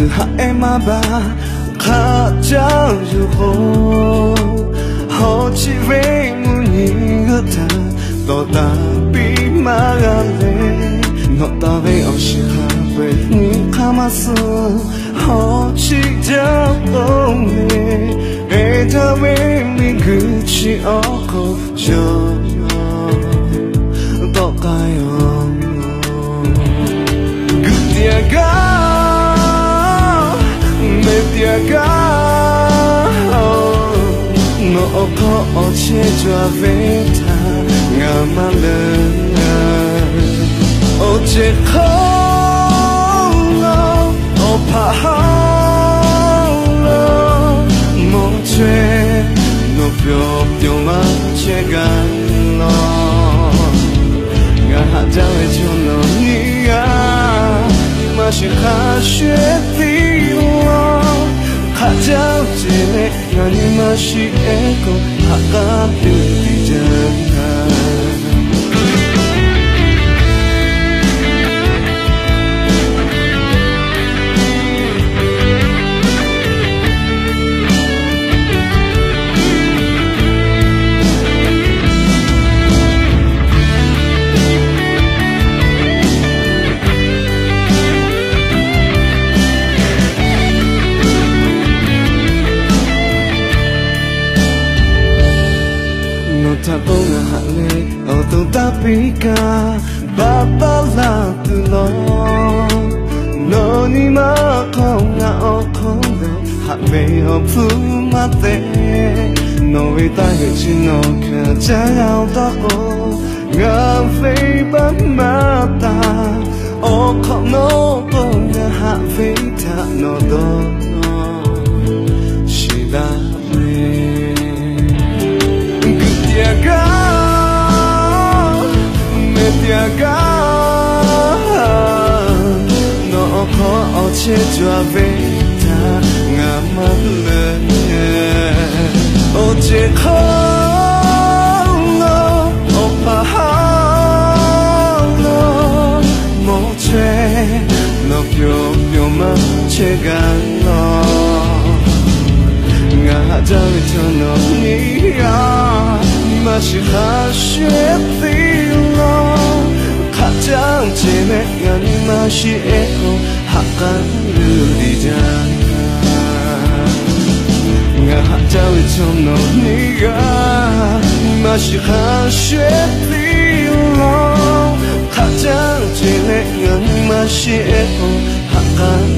하에마바 가자주호 호치베 문이 같아 또 답이 말할래 너 따위 없이 하베 니 가마스 호치자오네 애자베 미 그치 없고 저요 또 가요 그때가 내때가 너 어체져 베타 나만은 어째 홀로 오파홀로 못죄 너 뼈뼈만 제가 너 가자외 줬너 니가 맛이 가쉐띠로 가자우지네 난이 맛이 에고 하가들이잖아 타보가 할래 어떤 답이가 바발라들러 너니 마콩아 어콩데 하베 어품마데 너의 다이치 너가 잘하다고 가페바 마다 어콩노보냐 하베타 너도 시다네 내때가 너 어체져 베타 나만은 어째 홀로 오파홀로 못죄 너 뼈뼈만 제가 너 가자외 줬너 니가 맛이 하쉐띠로 가장지네 니 맛이 에고 하가르리잖아 가자외 줬너 니가 맛이 하쉐띠로 가장지네 니 맛이 에고 하가르리잖아